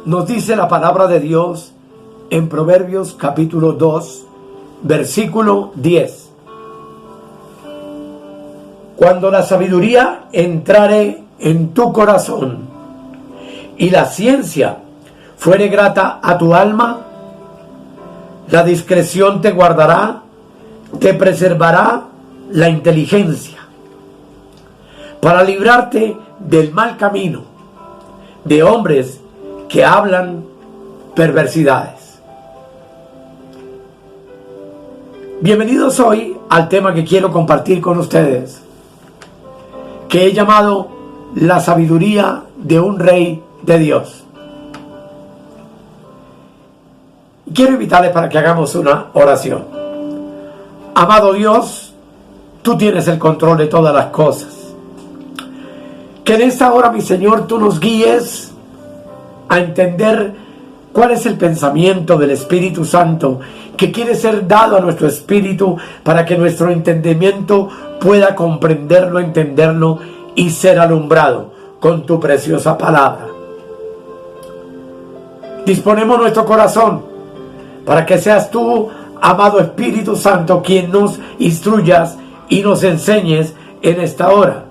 Nos dice la palabra de Dios en Proverbios capítulo 2, versículo 10. Cuando la sabiduría entrare en tu corazón y la ciencia fuere grata a tu alma, la discreción te guardará, te preservará la inteligencia, para librarte del mal camino, de hombres que hablan perversidades. Bienvenidos hoy al tema que quiero compartir con ustedes, que he llamado la sabiduría de un rey de Dios. Quiero invitarles para que hagamos una oración. Amado Dios, tú tienes el control de todas las cosas. Que en esta hora, mi Señor, tú nos guíes a entender cuál es el pensamiento del Espíritu Santo que quiere ser dado a nuestro espíritu para que nuestro entendimiento pueda comprenderlo, entenderlo y ser alumbrado con tu preciosa palabra. Disponemos nuestro corazón para que seas tú, amado Espíritu Santo, quien nos instruyas y nos enseñes en esta hora.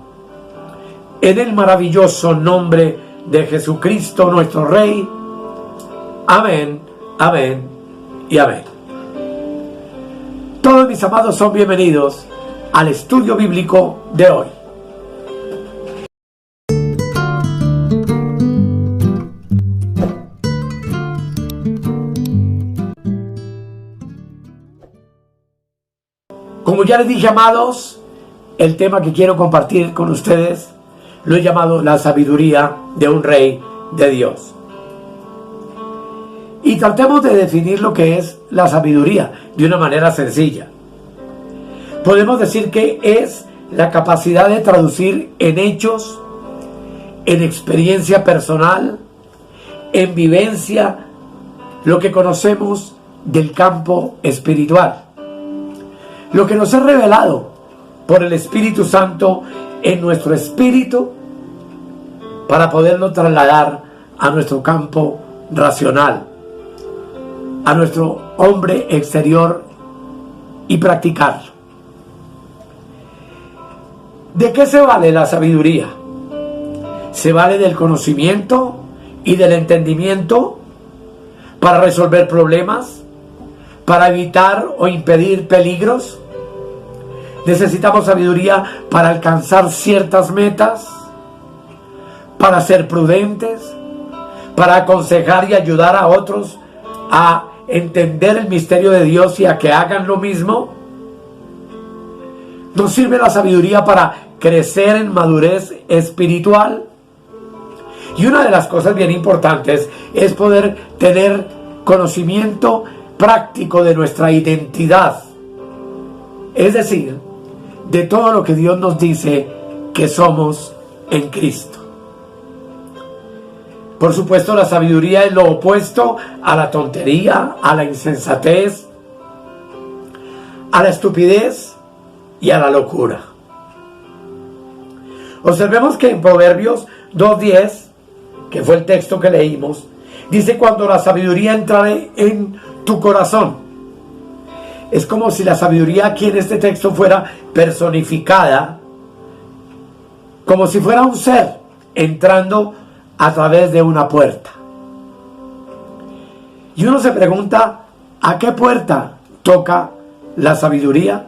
En el maravilloso nombre de Jesucristo, nuestro Rey. Amén, amén y amén. Todos mis amados son bienvenidos al estudio bíblico de hoy. Como ya les dije, amados, el tema que quiero compartir con ustedes lo he llamado la sabiduría de un rey de Dios. Y tratemos de definir lo que es la sabiduría de una manera sencilla. Podemos decir que es la capacidad de traducir en hechos, en experiencia personal, en vivencia, lo que conocemos del campo espiritual. Lo que nos es revelado por el Espíritu Santo en nuestro espíritu para poderlo trasladar a nuestro campo racional, a nuestro hombre exterior y practicarlo. ¿De qué se vale la sabiduría? Se vale del conocimiento y del entendimiento para resolver problemas, para evitar o impedir peligros. Necesitamos sabiduría para alcanzar ciertas metas, para ser prudentes, para aconsejar y ayudar a otros a entender el misterio de Dios y a que hagan lo mismo. Nos sirve la sabiduría para crecer en madurez espiritual. Y una de las cosas bien importantes es poder tener conocimiento práctico de nuestra identidad. Es decir, de todo lo que Dios nos dice que somos en Cristo. Por supuesto, la sabiduría es lo opuesto a la tontería, a la insensatez, a la estupidez y a la locura. Observemos que en Proverbios 2:10, que fue el texto que leímos, dice: cuando la sabiduría entrare en tu corazón. Es como si la sabiduría aquí en este texto fuera personificada, como si fuera un ser entrando a través de una puerta. Y uno se pregunta, ¿a qué puerta toca la sabiduría?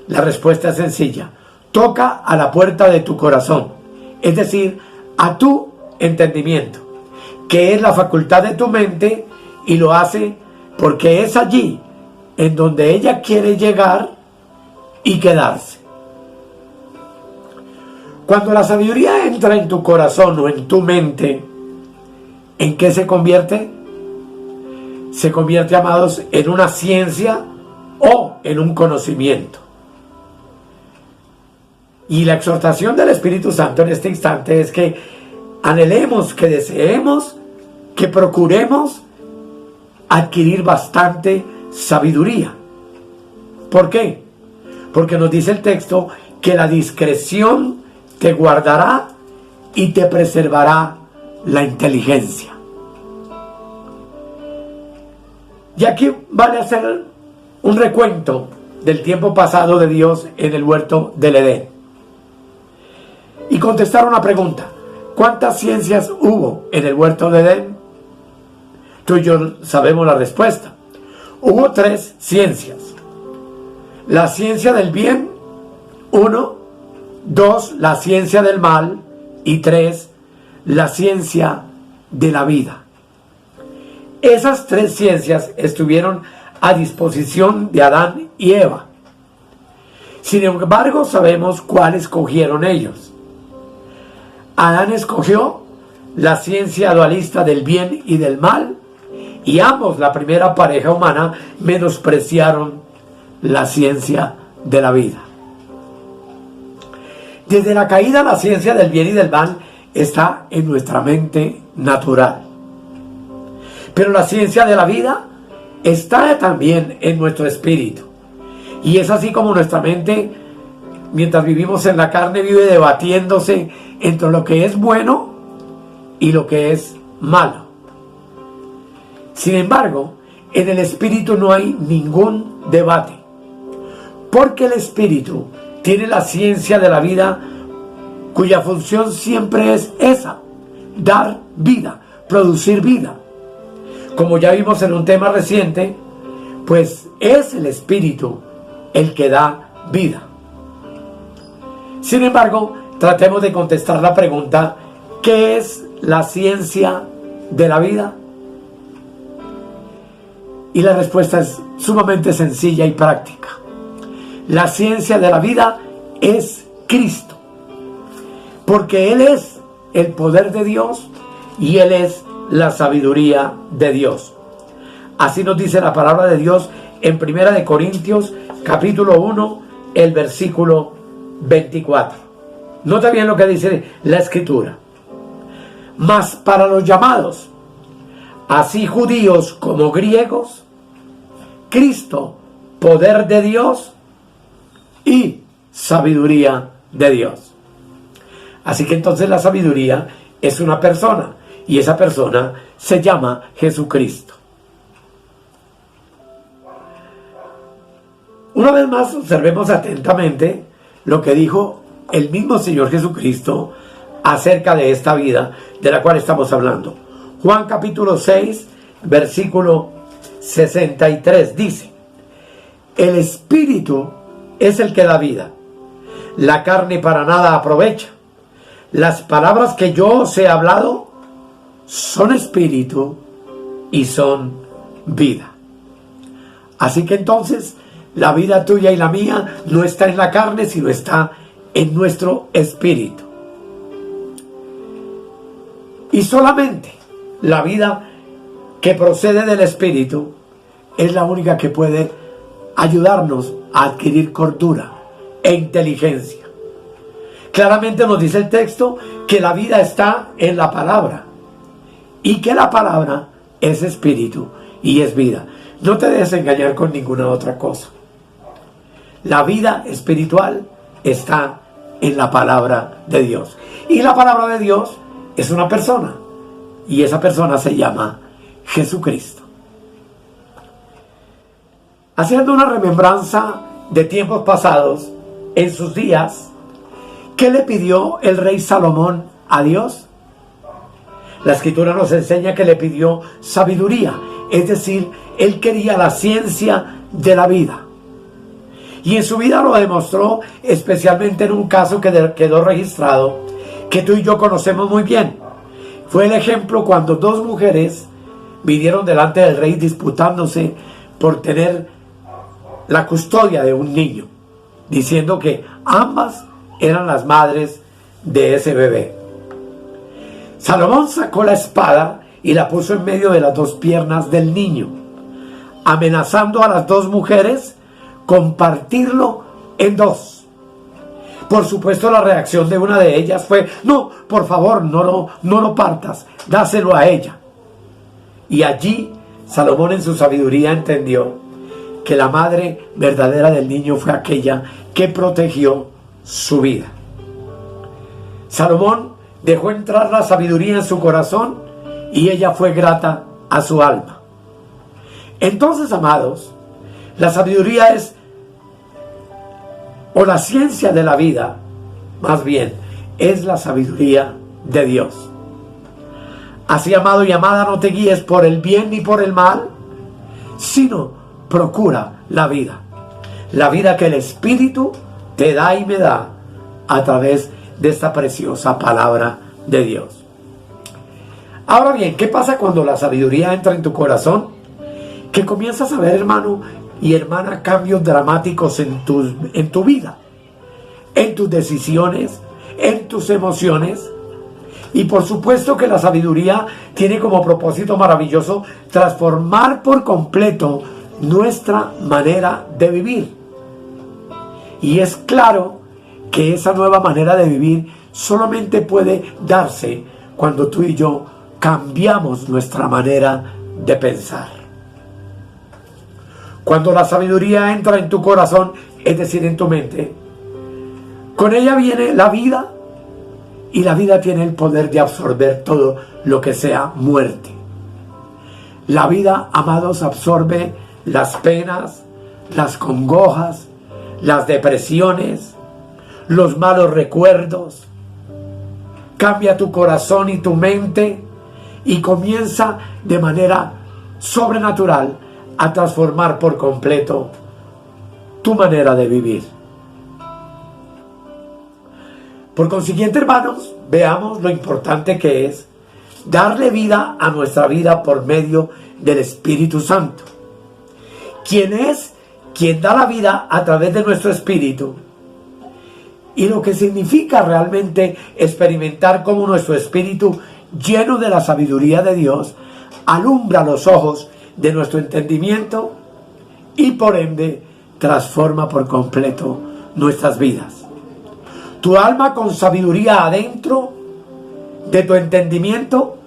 La respuesta es sencilla: toca a la puerta de tu corazón, es decir, a tu entendimiento, que es la facultad de tu mente, y lo hace porque es allí en donde ella quiere llegar y quedarse. Cuando la sabiduría entra en tu corazón o en tu mente, ¿en qué se convierte? Se convierte, amados, en una ciencia o en un conocimiento. Y la exhortación del Espíritu Santo en este instante es que anhelemos, que deseemos, que procuremos adquirir bastante sabiduría. ¿Por qué? Porque nos dice el texto que la discreción te guardará y te preservará la inteligencia. Y aquí vale hacer un recuento del tiempo pasado de Dios en el huerto del Edén y contestar una pregunta: ¿cuántas ciencias hubo en el huerto de Edén? Tú y yo sabemos la respuesta. Hubo 3 ciencias: la ciencia del bien, 1; 2, la ciencia del mal; y 3, la ciencia de la vida. Esas 3 ciencias estuvieron a disposición de Adán y Eva. Sin embargo, sabemos cuál escogieron ellos. Adán escogió la ciencia dualista del bien y del mal, y ambos, la primera pareja humana, menospreciaron la ciencia de la vida. Desde la caída, la ciencia del bien y del mal está en nuestra mente natural. Pero la ciencia de la vida está también en nuestro espíritu. Y es así como nuestra mente, mientras vivimos en la carne, vive debatiéndose entre lo que es bueno y lo que es malo. Sin embargo, en el espíritu no hay ningún debate, porque el espíritu tiene la ciencia de la vida, cuya función siempre es esa: dar vida, producir vida. Como ya vimos en un tema reciente, pues es el espíritu el que da vida. Sin embargo, tratemos de contestar la pregunta: ¿qué es la ciencia de la vida? Y la respuesta es sumamente sencilla y práctica. La ciencia de la vida es Cristo, porque Él es el poder de Dios y Él es la sabiduría de Dios. Así nos dice la palabra de Dios en 1 Corintios capítulo 1, el versículo 24. Nota bien lo que dice la Escritura: mas para los llamados, así judíos como griegos, Cristo, poder de Dios y sabiduría de Dios. Así que entonces la sabiduría es una persona, y esa persona se llama Jesucristo. Una vez más, observemos atentamente lo que dijo el mismo Señor Jesucristo acerca de esta vida de la cual estamos hablando. Juan capítulo 6, versículo 63 dice: el Espíritu es el que da vida, la carne para nada aprovecha. Las palabras que yo os he hablado son espíritu y son vida. Así que entonces la vida tuya y la mía no está en la carne, sino está en nuestro espíritu. Y solamente la vida que procede del espíritu es la única que puede ayudarnos a adquirir cordura e inteligencia. Claramente nos dice el texto que la vida está en la palabra y que la palabra es espíritu y es vida. No te dejes engañar con ninguna otra cosa. La vida espiritual está en la palabra de Dios. Y la palabra de Dios es una persona. Y esa persona se llama Jesucristo. Haciendo una remembranza de tiempos pasados, en sus días, ¿qué le pidió el rey Salomón a Dios? La Escritura nos enseña que le pidió sabiduría, es decir, él quería la ciencia de la vida. Y en su vida lo demostró, especialmente en un caso que quedó registrado, que tú y yo conocemos muy bien. Fue el ejemplo cuando 2 mujeres vinieron delante del rey disputándose por tener la custodia de un niño, diciendo que ambas eran las madres de ese bebé. Salomón sacó la espada y la puso en medio de las 2 piernas del niño, amenazando a las 2 mujeres con partirlo en 2. Por supuesto, la reacción de una de ellas fue: no, por favor, no lo partas, dáselo a ella. Y allí Salomón, en su sabiduría, entendió que la madre verdadera del niño fue aquella que protegió su vida. Salomón dejó entrar la sabiduría en su corazón y ella fue grata a su alma. Entonces, amados, la sabiduría es, o la ciencia de la vida, más bien, es la sabiduría de Dios. Así, amado y amada, no te guíes por el bien ni por el mal, sino procura la vida que el Espíritu te da y me da a través de esta preciosa palabra de Dios. Ahora bien, ¿qué pasa cuando la sabiduría entra en tu corazón? Que comienzas a ver, hermano y hermana, cambios dramáticos en tu vida, en tus decisiones, en tus emociones. Y por supuesto que la sabiduría tiene como propósito maravilloso transformar por completo nuestra manera de vivir. Y es claro que esa nueva manera de vivir solamente puede darse cuando tú y yo cambiamos nuestra manera de pensar. Cuando la sabiduría entra en tu corazón, es decir, en tu mente, con ella viene la vida, y la vida tiene el poder de absorber todo lo que sea muerte. La vida, amados, absorbe las penas, las congojas, las depresiones, los malos recuerdos. Cambia tu corazón y tu mente y comienza de manera sobrenatural a transformar por completo tu manera de vivir. Por consiguiente, hermanos, veamos lo importante que es darle vida a nuestra vida por medio del Espíritu Santo, quien es quien da la vida a través de nuestro espíritu, y lo que significa realmente experimentar cómo nuestro espíritu, lleno de la sabiduría de Dios, alumbra los ojos de nuestro entendimiento y por ende transforma por completo nuestras vidas. Tu alma con sabiduría adentro de tu entendimiento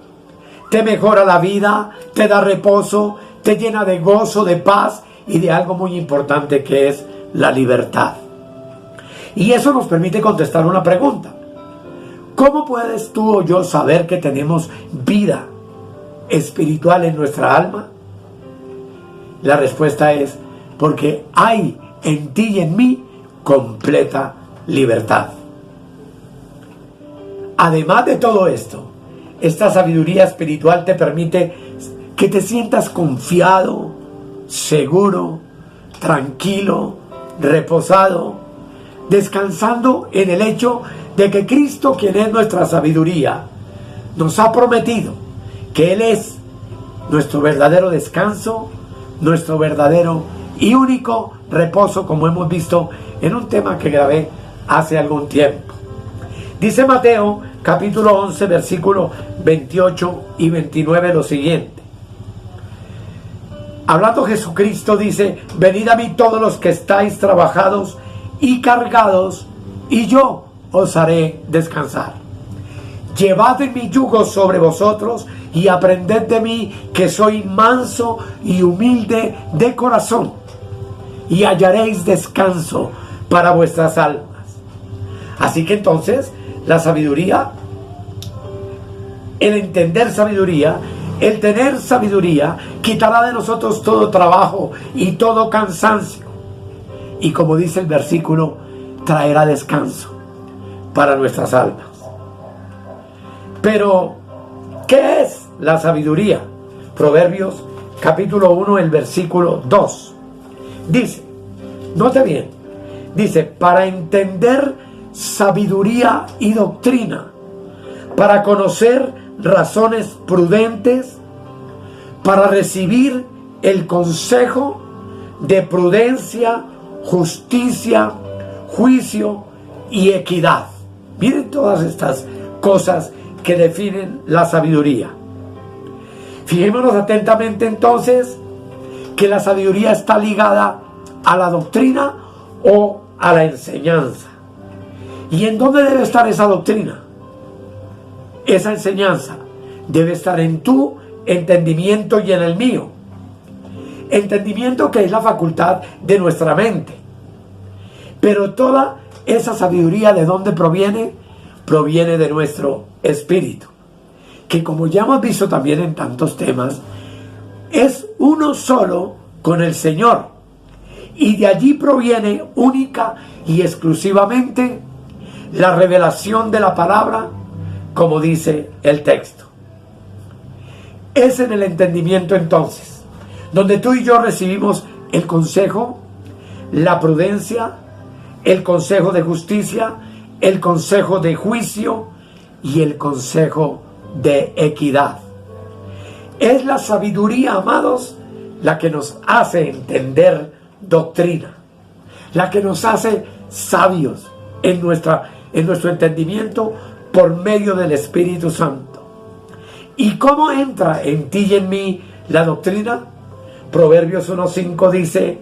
te mejora la vida, te da reposo, te llena de gozo, de paz y de algo muy importante que es la libertad. Y eso nos permite contestar una pregunta. ¿Cómo puedes tú o yo saber que tenemos vida espiritual en nuestra alma? La respuesta es porque hay en ti y en mí completa libertad. Además de todo esto, esta sabiduría espiritual te permite que te sientas confiado, seguro, tranquilo, reposado, descansando en el hecho de que Cristo, quien es nuestra sabiduría, nos ha prometido que Él es nuestro verdadero descanso, nuestro verdadero y único reposo, como hemos visto en un tema que grabé hace algún tiempo. Dice Mateo capítulo 11 versículos 28 y 29 lo siguiente. Hablando Jesucristo dice: venid a mí todos los que estáis trabajados y cargados, y yo os haré descansar. Llevad mi yugo sobre vosotros y aprended de mí, que soy manso y humilde de corazón, y hallaréis descanso para vuestras almas. Así que entonces la sabiduría, el entender sabiduría, el tener sabiduría, quitará de nosotros todo trabajo y todo cansancio. Y como dice el versículo, traerá descanso para nuestras almas. Pero, ¿qué es la sabiduría? Proverbios capítulo 1, el versículo 2. Dice, note bien, dice: para entender sabiduría y doctrina, para conocer razones prudentes, para recibir el consejo de prudencia, justicia, juicio y equidad. Miren todas estas cosas que definen la sabiduría. Fijémonos atentamente entonces que la sabiduría está ligada a la doctrina o a la enseñanza. ¿Y en dónde debe estar esa doctrina? Esa enseñanza debe estar en tu entendimiento y en el mío. Entendimiento, que es la facultad de nuestra mente. Pero toda esa sabiduría, ¿de dónde proviene? proviene de nuestro espíritu, que como ya hemos visto también en tantos temas, es uno solo con el Señor, y de allí proviene única y exclusivamente la revelación de la palabra, como dice el texto. Es en el entendimiento entonces donde tú y yo recibimos el consejo, la prudencia, el consejo de justicia, el consejo de juicio y el consejo de equidad. Es la sabiduría, amados, la que nos hace entender doctrina, la que nos hace sabios en nuestro entendimiento por medio del Espíritu Santo. ¿Y cómo entra en ti y en mí la doctrina? Proverbios 1:5 dice: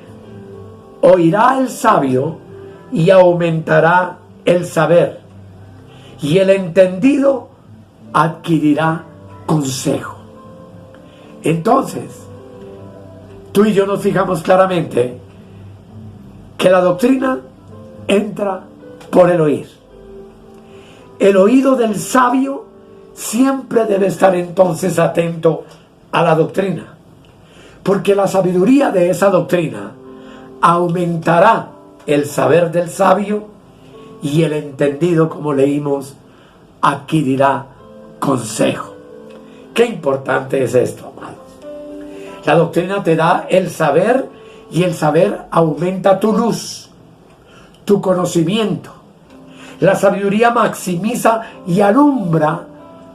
oirá el sabio y aumentará el saber, y el entendido adquirirá consejo. Entonces, tú y yo nos fijamos claramente que la doctrina entra por el oír. El oído del sabio siempre debe estar entonces atento a la doctrina, porque la sabiduría de esa doctrina aumentará el saber del sabio, y el entendido, como leímos, adquirirá consejo. Qué importante es esto, amados. La doctrina te da el saber, y el saber aumenta tu luz, tu conocimiento. La sabiduría maximiza y alumbra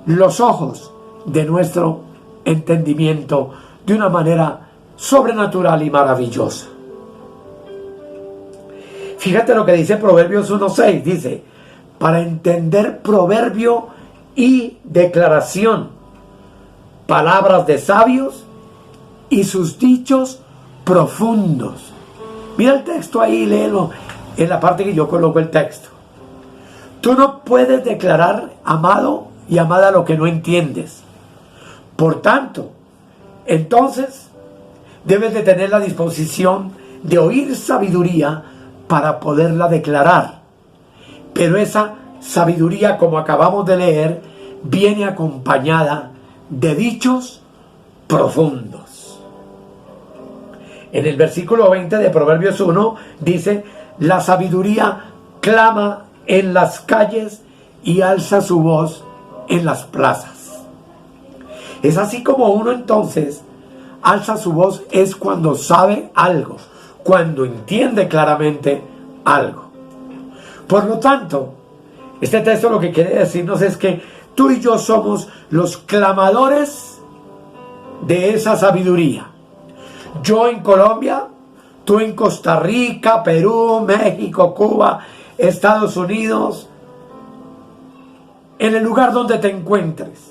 los ojos de nuestro entendimiento de una manera sobrenatural y maravillosa. Fíjate lo que dice Proverbios 1:6, dice: para entender proverbio y declaración, palabras de sabios y sus dichos profundos. Mira el texto ahí, léelo en la parte que yo coloco el texto. Tú no puedes declarar, amado y amada, lo que no entiendes. Por tanto, entonces, debes de tener la disposición de oír sabiduría para poderla declarar. Pero esa sabiduría, como acabamos de leer, viene acompañada de dichos profundos. En el versículo 20 de Proverbios 1 dice: la sabiduría clama en las calles y alza su voz en las plazas. Es así como uno entonces alza su voz, es cuando sabe algo, cuando entiende claramente algo. Por lo tanto, este texto lo que quiere decirnos es que tú y yo somos los clamadores de esa sabiduría. Yo en Colombia, tú en Costa Rica, Perú, México, Cuba, Estados Unidos, en el lugar donde te encuentres.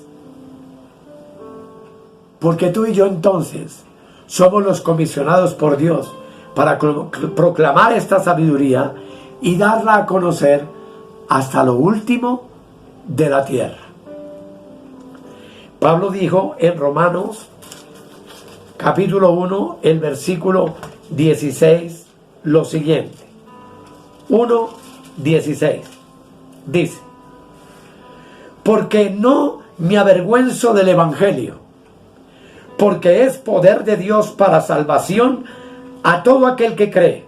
Porque tú y yo entonces somos los comisionados por Dios para proclamar esta sabiduría y darla a conocer hasta lo último de la tierra. Pablo dijo en Romanos capítulo 1, el versículo 16, lo siguiente. 1:16 dice: porque no me avergüenzo del evangelio, porque es poder de Dios para salvación a todo aquel que cree,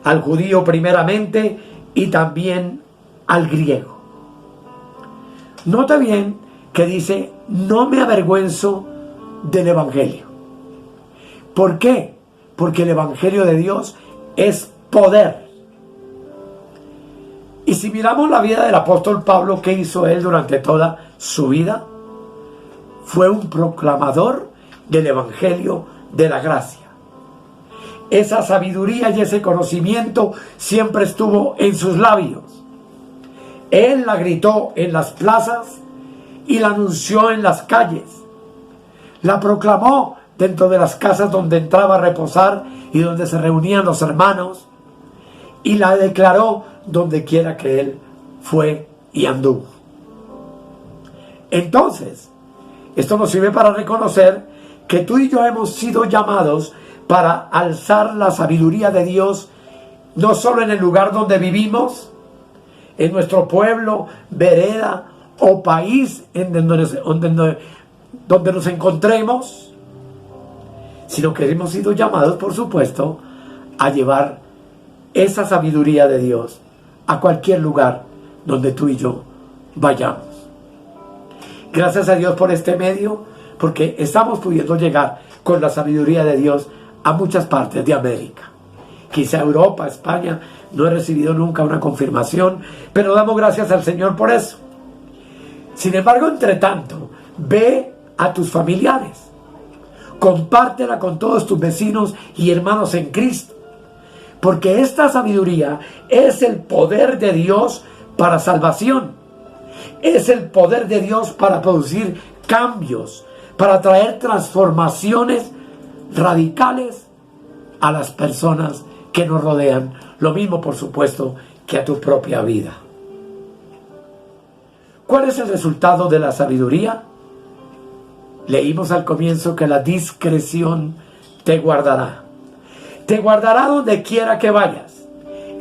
al judío primeramente y también al griego. Nota bien que dice: no me avergüenzo del evangelio. ¿Por qué? Porque el evangelio de Dios es poder. Y si miramos la vida del apóstol Pablo, ¿qué hizo él durante toda su vida? Fue un proclamador del evangelio de la gracia. Esa sabiduría y ese conocimiento siempre estuvo en sus labios. Él la gritó en las plazas y la anunció en las calles. La proclamó dentro de las casas donde entraba a reposar y donde se reunían los hermanos, y la declaró donde quiera que él fue y anduvo. Entonces, esto nos sirve para reconocer que tú y yo hemos sido llamados para alzar la sabiduría de Dios, no solo en el lugar donde vivimos, en nuestro pueblo, vereda o país donde nos encontremos, sino que hemos sido llamados, por supuesto, a llevar esa sabiduría de Dios a cualquier lugar donde tú y yo vayamos. Gracias a Dios por este medio, porque estamos pudiendo llegar con la sabiduría de Dios a muchas partes de América. Quizá Europa, España, no he recibido nunca una confirmación, pero damos gracias al Señor por eso. Sin embargo, entre tanto, ve a tus familiares, compártela con todos tus vecinos y hermanos en Cristo, porque esta sabiduría es el poder de Dios para salvación, es el poder de Dios para producir cambios, para traer transformaciones radicales a las personas que nos rodean, lo mismo por supuesto que a tu propia vida. ¿Cuál es el resultado de la sabiduría? Leímos al comienzo que la discreción te guardará. Te guardará donde quiera que vayas,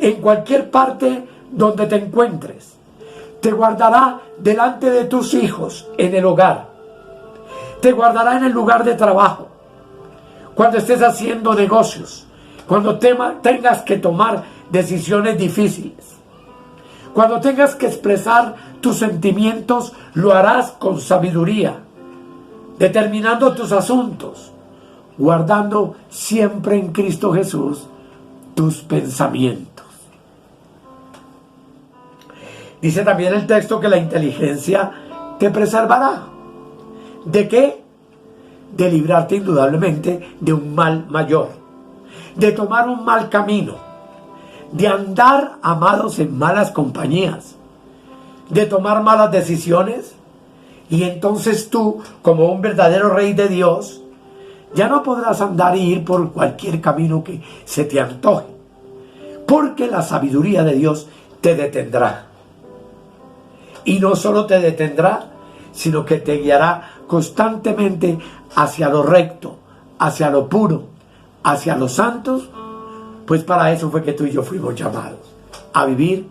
en cualquier parte donde te encuentres. Te guardará delante de tus hijos en el hogar. Te guardará en el lugar de trabajo, cuando estés haciendo negocios, cuando tengas que tomar decisiones difíciles. Cuando tengas que expresar tus sentimientos, lo harás con sabiduría, determinando tus asuntos, guardando siempre en Cristo Jesús tus pensamientos. Dice también el texto que la inteligencia te preservará. ¿De qué? De librarte indudablemente de un mal mayor, de tomar un mal camino, de andar, amados, en malas compañías, de tomar malas decisiones. Y entonces tú, como un verdadero rey de Dios, ya no podrás andar y ir por cualquier camino que se te antoje, porque la sabiduría de Dios te detendrá. Y no solo te detendrá, sino que te guiará constantemente hacia lo recto, hacia lo puro, hacia los santos, pues para eso fue que tú y yo fuimos llamados, a vivir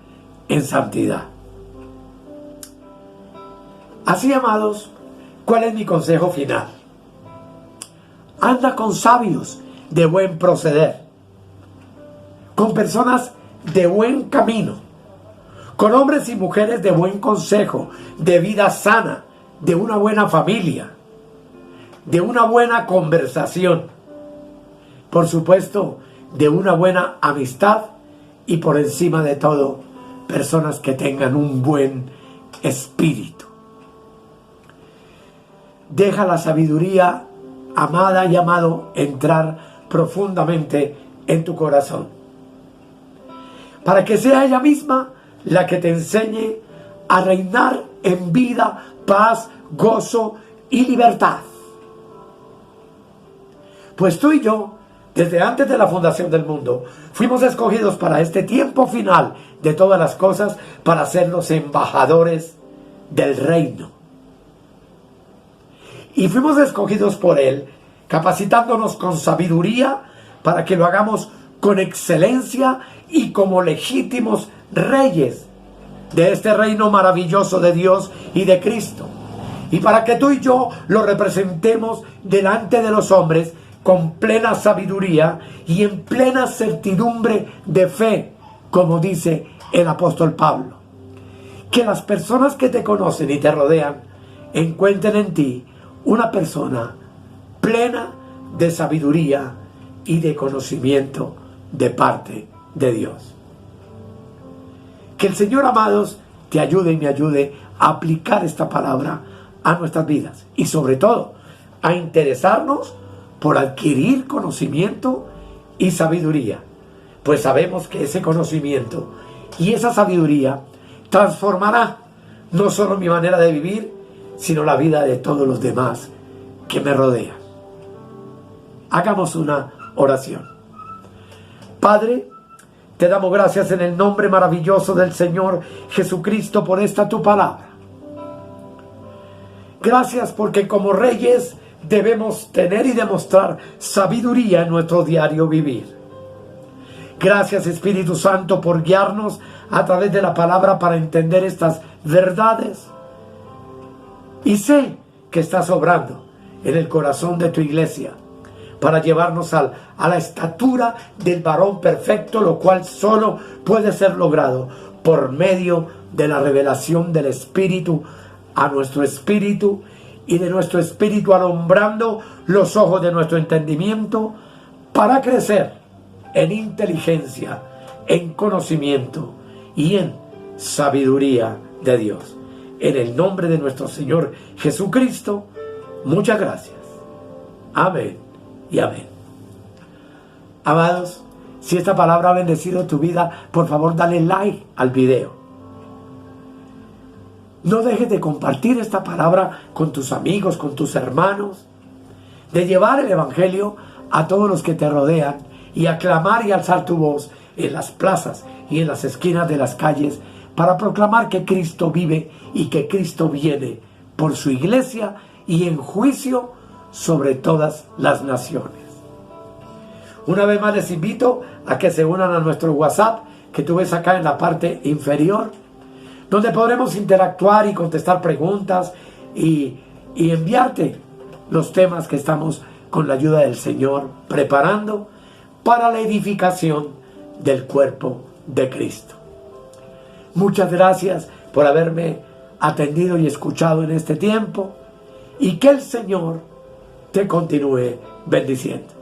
en santidad. Así, amados, ¿cuál es mi consejo final? Anda con sabios de buen proceder, con personas de buen camino, con hombres y mujeres de buen consejo, de vida sana, de una buena familia, de una buena conversación, por supuesto, de una buena amistad y por encima de todo, personas que tengan un buen espíritu. Deja la sabiduría, amada y amado, entrar profundamente en tu corazón, para que sea ella misma la que te enseñe a reinar en vida, paz, gozo y libertad. Pues tú y yo, desde antes de la fundación del mundo, fuimos escogidos para este tiempo final de todas las cosas, para ser los embajadores del reino. Y fuimos escogidos por Él, capacitándonos con sabiduría para que lo hagamos con excelencia y como legítimos reyes de este reino maravilloso de Dios y de Cristo. Y para que tú y yo lo representemos delante de los hombres con plena sabiduría y en plena certidumbre de fe, como dice el apóstol Pablo. Que las personas que te conocen y te rodean encuentren en ti una persona plena de sabiduría y de conocimiento de parte de Dios. Que el Señor, amados, te ayude y me ayude a aplicar esta palabra a nuestras vidas y sobre todo a interesarnos por adquirir conocimiento y sabiduría, pues sabemos que ese conocimiento y esa sabiduría transformará no solo mi manera de vivir, sino la vida de todos los demás que me rodean. Hagamos una oración. Padre, te damos gracias en el nombre maravilloso del Señor Jesucristo por esta tu palabra. Gracias porque como reyes debemos tener y demostrar sabiduría en nuestro diario vivir. Gracias, Espíritu Santo, por guiarnos a través de la palabra para entender estas verdades. Y sé que estás obrando en el corazón de tu iglesia para llevarnos a la estatura del varón perfecto, lo cual solo puede ser logrado por medio de la revelación del Espíritu a nuestro espíritu, y de nuestro espíritu alumbrando los ojos de nuestro entendimiento para crecer en inteligencia, en conocimiento y en sabiduría de Dios. En el nombre de nuestro Señor Jesucristo, muchas gracias. Amén y amén. Amados, si esta palabra ha bendecido tu vida, por favor dale like al video. No dejes de compartir esta palabra con tus amigos, con tus hermanos, de llevar el Evangelio a todos los que te rodean y aclamar y alzar tu voz en las plazas y en las esquinas de las calles para proclamar que Cristo vive y que Cristo viene por su iglesia y en juicio sobre todas las naciones. Una vez más les invito a que se unan a nuestro WhatsApp que tú ves acá en la parte inferior, donde podremos interactuar y contestar preguntas y enviarte los temas que estamos con la ayuda del Señor preparando para la edificación del cuerpo de Cristo. Muchas gracias por haberme atendido y escuchado en este tiempo, y que el Señor te continúe bendiciendo.